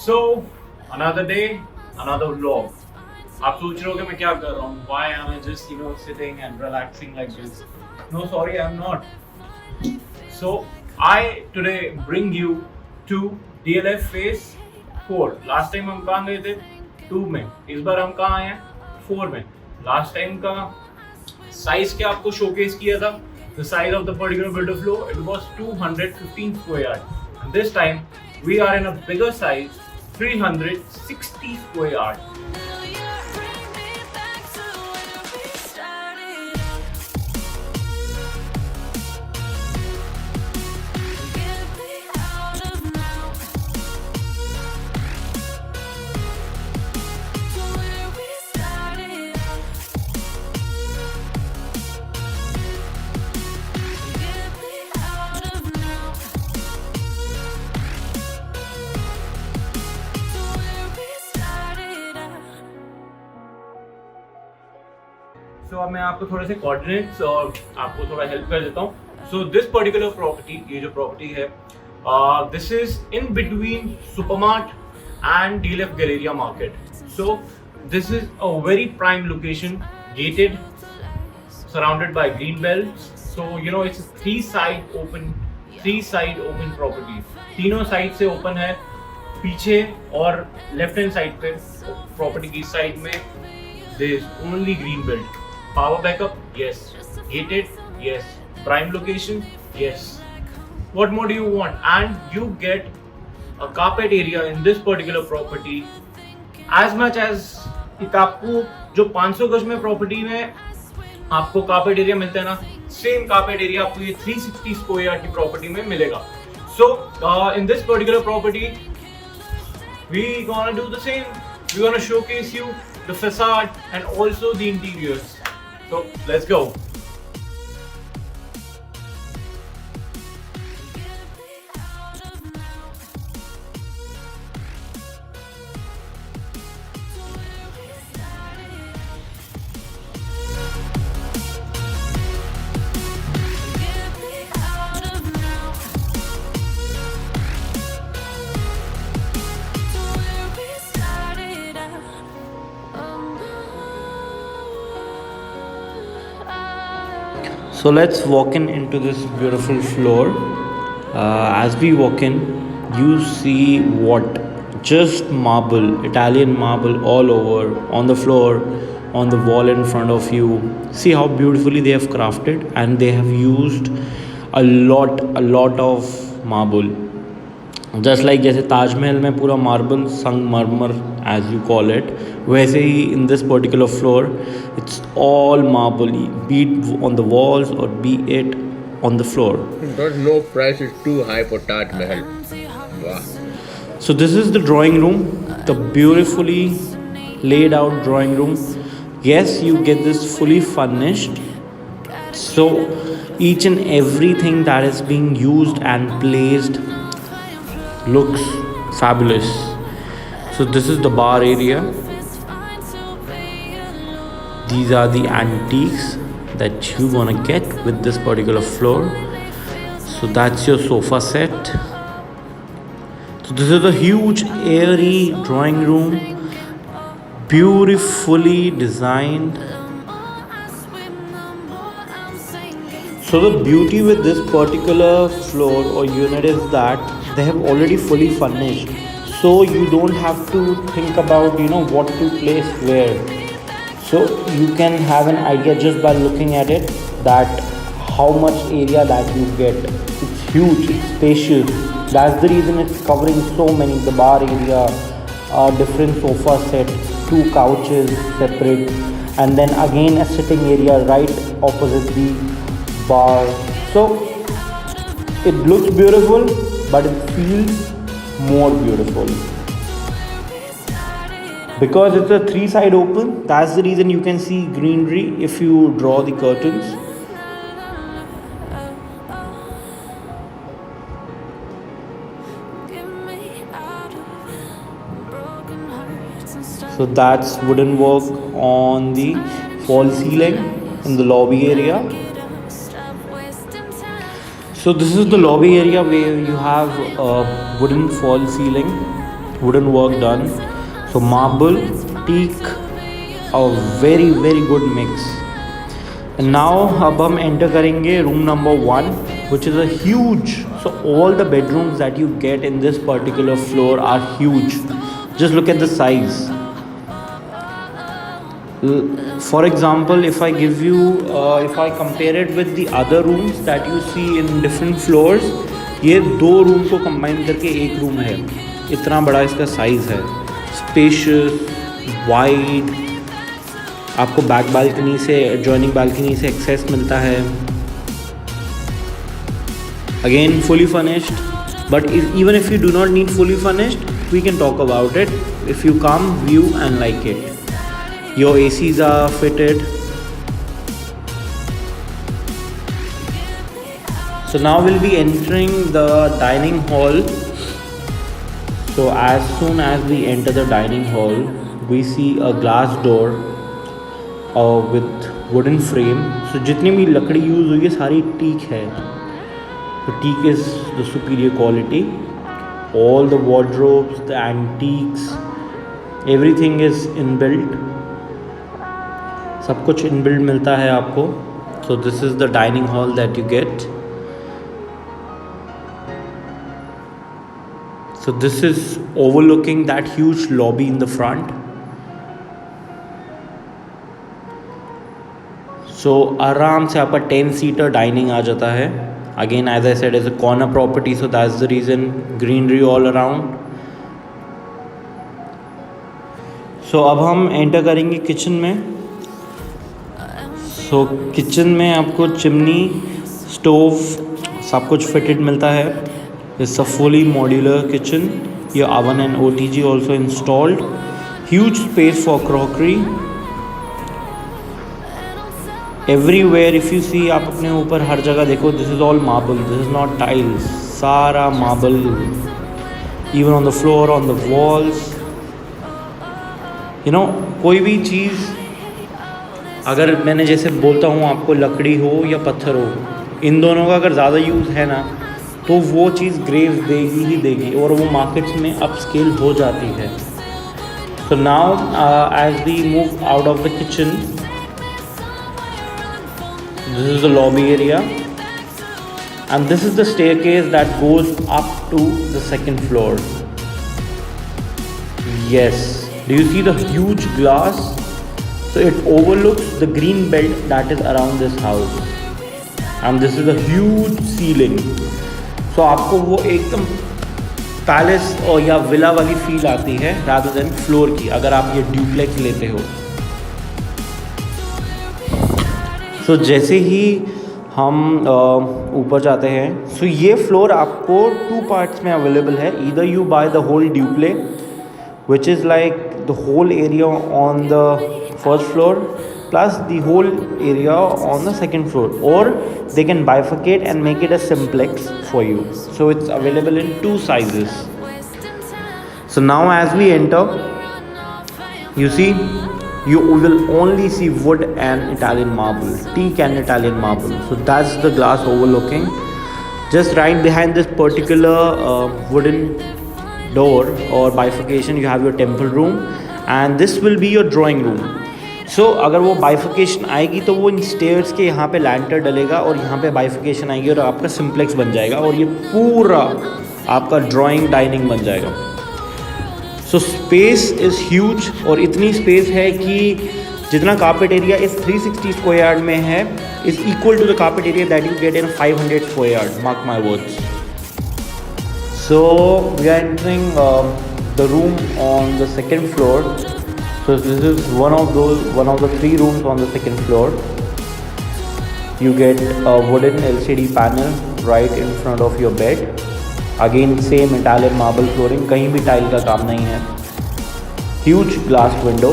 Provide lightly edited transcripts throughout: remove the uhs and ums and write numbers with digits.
So another day, another vlog. आप सोच रहे हो कि मैं क्या कर रहा हूँ? Why am I just sitting and relaxing like this? No, sorry, I'm not. So I today bring you to DLF Phase 4. Last time हम कहाँ गए थे? 2 में. इस बार हम कहाँ आए हैं? 4 में. Last time का size क्या आपको showcase किया था? The size of the particular builder flow, it was 215 square yard. And this time we are in a bigger size, 360 square yard. So अब मैं आपको थोड़े से कोऑर्डिनेट्स और आपको थोड़ा हेल्प कर देता हूँ. So this particular property, ये जो प्रॉपर्टी है, this is in between Supermart and DLF Galleria Market. So this is a very prime location, gated, surrounded by green belts. So it's a three side open property. तीनों side से open है. पीछे और left hand side पे property की side में there is only green belt. Power backup, yes. Gated, yes. Prime location, yes. What more do you want? And you get a carpet area in this particular property as much as आपको जो 500 गज में property में आपको carpet area मिलता है ना, same carpet area आपको ये 360 स्क्वायर यार्ड की प्रॉपर्टी में मिलेगा. So in this particular property we gonna do the same. We gonna showcase you the facade and also the interiors. So let's go. So let's walk into this beautiful floor. As we walk in, you see what? Just marble, Italian marble all over, on the floor, on the wall in front of you. See how beautifully they have crafted, and they have used a lot of marble. Just like जैसे ताजमहल में पूरा marble संगमरमर as you call it, वैसे ही in this particular floor it's all marble, beat on the walls और be it on the floor. But no price is too high for Taj Mahal. Wow. So this is the drawing room, the beautifully laid out drawing room. Yes, you get this fully furnished. So each and everything that is being used and placed looks fabulous. So this is the bar area. These are the antiques that you wanna get with this particular floor. So that's your sofa set. So this is a huge airy drawing room, beautifully designed. So the beauty with this particular floor or unit is that they have already fully furnished, so you don't have to think about what to place where. So you can have an idea just by looking at it that how much area that you get. It's huge, it's spacious. That's the reason it's covering so many. The bar area, different sofa set, 2 couches separate, and then again a sitting area right opposite the bar. So it looks beautiful, but it feels more beautiful. Because it's a 3-side open, that's the reason you can see greenery if you draw the curtains. So that's wooden work on the fall ceiling in the lobby area. So this is the lobby area where you have a wooden fall ceiling wooden work done. So marble, teak, a very very good mix. And now अब हम enter करेंगे room number 1, which is a huge. So all the bedrooms that you get in this particular floor are huge. Just look at the size. For example, if I give you, if I compare it with the other rooms that you see in different floors, ये 2 room को combine करके एक room है. इतना बड़ा इसका size है. Spacious, wide. आपको बैक बालकनी से, एडजॉइनिंग बालकनी से एक्सेस मिलता है. Again fully furnished, but even if you do not need fully furnished, we can talk about it if you come view and like it. Your ACs are fitted. So now we'll be entering the dining hall. So as soon as we enter the dining hall, we see a glass door with wooden frame. So जितनी भी लकड़ी use हुई है सारी teak है. So teak is the superior quality. All the wardrobes, the antiques, everything is inbuilt. सब कुछ inbuilt मिलता है आपको. So this is the dining hall that you get. So this is overlooking that huge lobby in the front. So आराम से आपका 10-seater dining आ जाता है. Again, as I said, it's a corner property, so that's the reason. Greenery all around. So अब हम enter करेंगे kitchen में. So kitchen में आपको चिमनी, स्टोव, सब कुछ फिटेड मिलता है. It's a fully modular kitchen. Your oven and OTG also installed. Huge space for crockery. Everywhere if you see, आप अपने ऊपर हर जगह देखो, this is all marble. This is not tiles. सारा marble. Even on the floor, on the walls. You know, कोई भी चीज़, अगर मैंने जैसे बोलता हूँ आपको, लकड़ी हो या पत्थर हो, इन दोनों का अगर ज़्यादा यूज़ है ना, तो वो चीज़ ग्रेव देगी ही देगी, और वो मार्केट्स में अपस्केल हो जाती है. So now as we move out of the kitchen, this is the lobby area and this is the staircase that goes up to the second floor. Yes, do you see the huge glass? So it overlooks the green belt that is around this house and this is the huge ceiling. तो आपको वो एकदम palace और या villa वाली feel आती है rather than floor की, अगर आप ये ड्यूप्लेक्स लेते हो. सो जैसे ही हम ऊपर जाते हैं, सो ये फ्लोर आपको 2 पार्ट्स में अवेलेबल है. Either you buy the whole duplex which is like the whole area on the first floor plus the whole area on the second floor, or they can bifurcate and make it a simplex for you. So it's available in 2 sizes. So now as we enter, you see, you will only see wood and Italian marble, teak and Italian marble. So that's the glass overlooking. Just right behind this particular wooden door or bifurcation, you have your temple room, and this will be your drawing room. सो अगर वो बाइफिकेशन आएगी तो वो इन stairs के यहाँ पे लैंटर डलेगा और यहाँ पे बाइफिकेशन आएगी और आपका सिम्प्लेक्स बन जाएगा और ये पूरा आपका ड्राइंग डाइनिंग बन जाएगा. सो स्पेस इज़ ह्यूज, और इतनी स्पेस है कि जितना कार्पेट एरिया इस 360 स्क्वायर यार्ड में है is equal to the carpet area that you get in 500 square yard. Mark my words. So we are entering the room on the second floor. So this is one of the 3 rooms on the second floor. You get a wooden LCD panel right in front of your bed. Again same Italian marble flooring, कहीं भी tile का काम नहीं है. Huge glass window.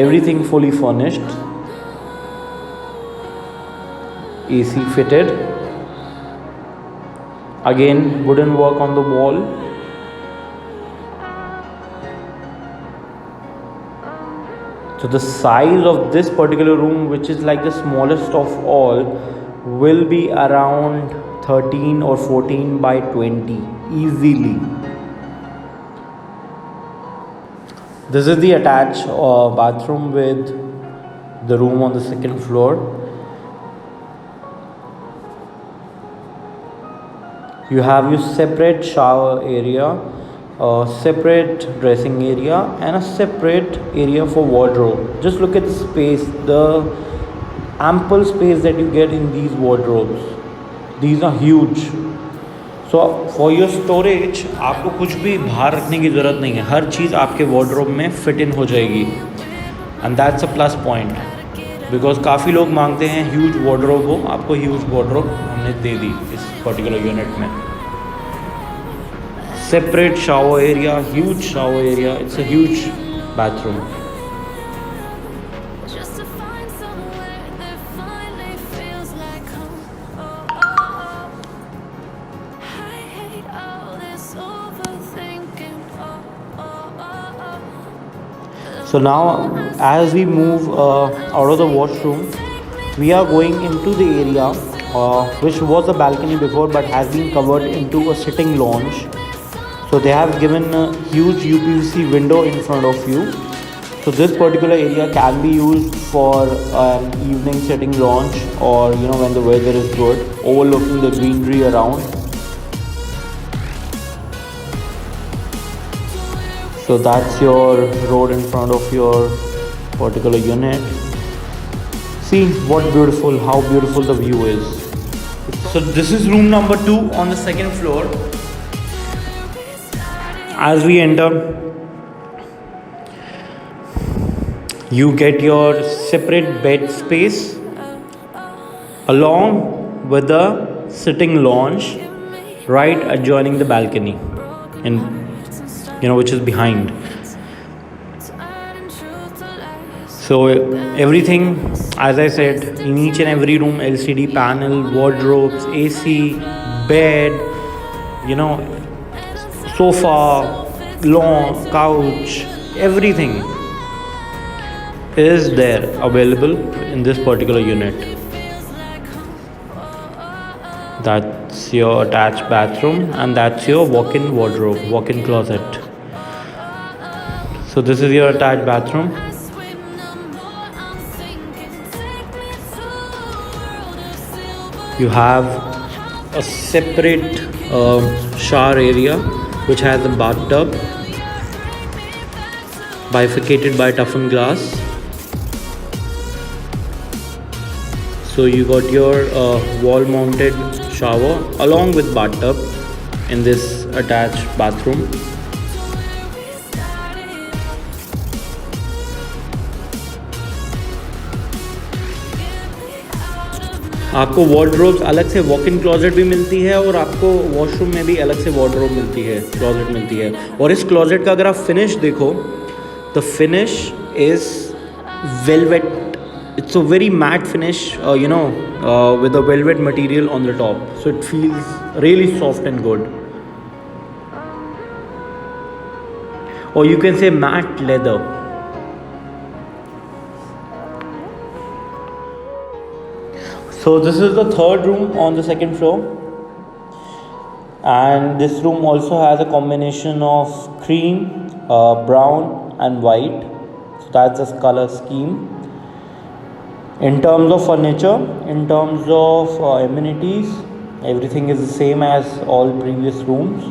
Everything fully furnished. AC fitted. Again wooden work on the wall. So the size of this particular room, which is like the smallest of all, will be around 13 or 14 by 20 easily. This is the attached bathroom with the room on the second floor. You have your separate shower area, a separate dressing area, and a separate area for wardrobe. Just look at the space, the ample space that you get in these wardrobes. These are huge. So for your storage, आपको कुछ भी बाहर रखने की ज़रूरत नहीं है. हर चीज़ आपके wardrobe में fit in हो जाएगी. And that's a plus point. Because काफ़ी लोग मांगते हैं huge wardrobe हो. आपको huge wardrobe हमने दे दी इस particular unit में. Separate shower area, huge shower area. It's a huge bathroom. Just to find somewhere that finally feels like home. I hate all this overthinking. So now as we move out of the washroom, we are going into the area which was a balcony before but has been covered into a sitting lounge. So they have given a huge UPVC window in front of you. So this particular area can be used for an evening sitting lounge, or when the weather is good, overlooking the greenery around. So that's your road in front of your particular unit. See how beautiful the view is. So this is room number 2 on the second floor. As we enter, you get your separate bed space along with the sitting lounge right adjoining the balcony, and which is behind. So everything, as I said, in each and every room, LCD panel, wardrobes, AC, bed, sofa, lawn, couch, everything is there available in this particular unit. That's your attached bathroom, and that's your walk-in wardrobe, walk-in closet. So this is your attached bathroom. You have a separate shower area which has a bathtub bifurcated by toughened glass. So you got your wall mounted shower along with bathtub in this attached bathroom. आपको wardrobes अलग से walk in closet भी मिलती है, और आपको washroom में भी अलग से वॉर्डरोब मिलती है, क्लोजेट मिलती है. और इस क्लोजेट का अगर आप फिनिश देखो, the finish is velvet. It's a very matte finish, with a velvet material on the top, so it feels really soft and good. Or you can say matte leather. So this is the third room on the second floor, and this room also has a combination of cream, brown and white. So that's the color scheme. In terms of furniture, in terms of amenities, everything is the same as all previous rooms.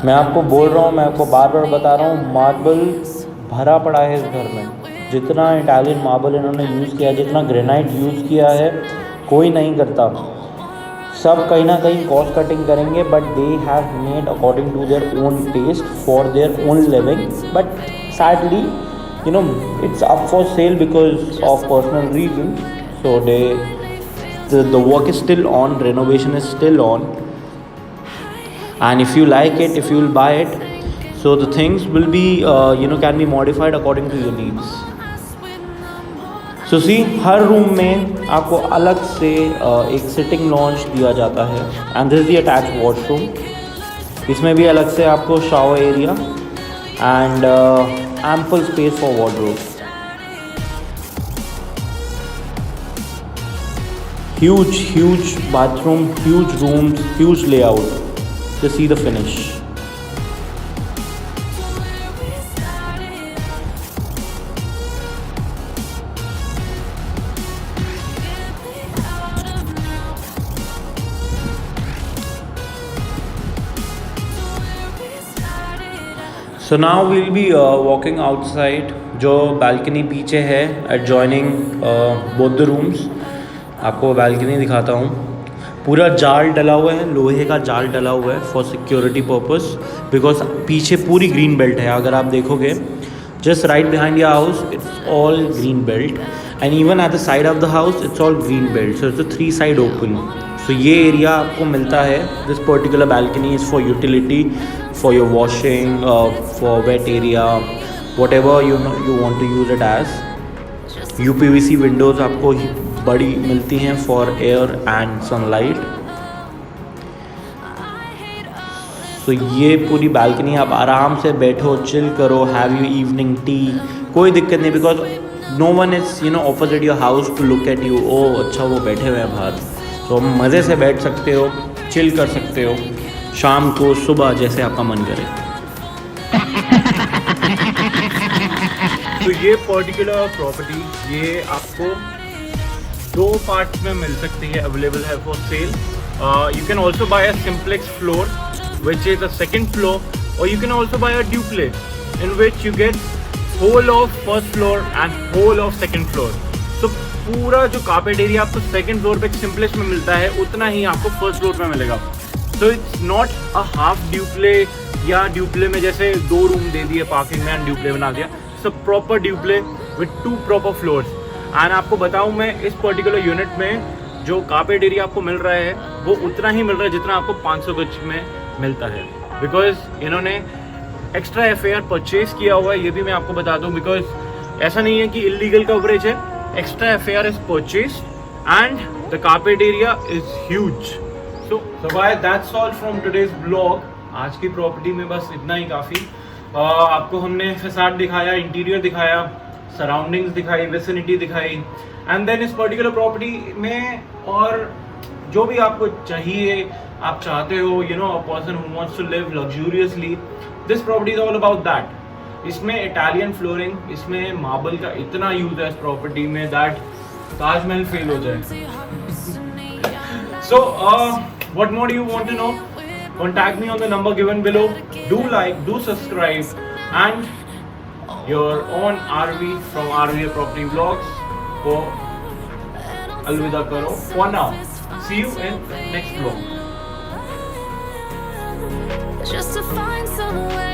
मैं आपको बोल रहा हूँ, मैं आपको बार बार बता रहा हूँ, मार्बल भरा पड़ा है इस घर में. जितना इटालियन मार्बल इन्होंने यूज़ किया, जितना ग्रेनाइट यूज़ किया है, कोई नहीं करता. सब कहीं ना कहीं कॉस्ट कटिंग करेंगे, but they have made according to their own taste for their own living. But sadly it's up for sale because of personal reason. So the work is still on, renovation is still on, and if you like it, if you will buy it, so the things will be can be modified according to your needs. So see, her room में आपको अलग से एक sitting launch दिया जाता है, and this is the attached washroom. इसमें भी अलग से आपको shower area and ample space for wardrobe. huge bathroom, huge rooms, huge layout. Just see the finish. So now we'll be walking outside. जो balcony पीछे है adjoining both the rooms. आपको balcony दिखाता हूँ. पूरा जाल डला हुआ है, लोहे का जाल डला हुआ है फॉर सिक्योरिटी पर्पस, बिकॉज पीछे पूरी ग्रीन बेल्ट है. अगर आप देखोगे just right behind your house it's all green belt, and even at the side of the house it's all green belt. So it's a 3 side open. So ये area आपको मिलता है. This particular balcony is for utility, for your washing, for wet area, whatever you want to use it as. UPVC Windows आपको बड़ी मिलती हैं for air and sunlight. सो ये पूरी balcony आप आराम से बैठो, चिल करो, हैव यू इवनिंग टी, कोई दिक्कत नहीं, because no one is opposite your house to look at you. ओ अच्छा वो बैठे हुए हैं बाहर. तो मज़े से बैठ सकते हो, चिल कर सकते हो, शाम को सुबह जैसे आपका मन करे. तो ये पर्टिकुलर प्रॉपर्टी ये आपको 2 पार्ट्स में मिल सकती है, अवेलेबल है for sale. You can also buy a simplex floor which is a second floor, और you can also buy a duplex in which you get whole of first floor and whole of second floor. तो पूरा जो carpet area आपको second floor पे simplex में मिलता है उतना ही आपको फर्स्ट फ्लोर पे मिलेगा. So it's not a half duplex, या ड्यूप्ले में जैसे 2 रूम दे दिए पार्किंग में एंड ड्यूप्ले बना दिया. So proper duplex with 2 proper floors. And आपको बताऊं मैं इस पर्टिकुलर यूनिट में जो कार्पेट एरिया आपको मिल रहा है वो उतना ही मिल रहा है जितना आपको 500 गज में मिलता है, बिकॉज इन्होंने एक्स्ट्रा FAR परचेज किया हुआ है. ये भी मैं आपको बता दूं, बिकॉज ऐसा नहीं है कि इलीगल कवरेज है. Extra FAR is purchase and the carpet area is huge. So bye that's all from today's blog. आज की प्रॉपर्टी में बस इतना ही काफ़ी. आपको हमने फैसाड दिखाया, इंटीरियर दिखाया, सराउंडिंग्स दिखाई, विसिनिटी दिखाई, एंड देन इस पर्टिकुलर प्रॉपर्टी में और जो भी आपको चाहिए, आप चाहते हो a person who wants to live luxuriously, this property is all about that. इसमें इटालियन फ्लोरिंग, इसमें मार्बल का इतना यूज है इस प्रॉपर्टी में दैट ताजमहल फेल हो जाए. So what more do you want to know? Contact me on the number given below. Do like, do subscribe, and your own RV from RV Property Vlogs को अलविदा करो for now. See you in next vlog. Just to find somewhere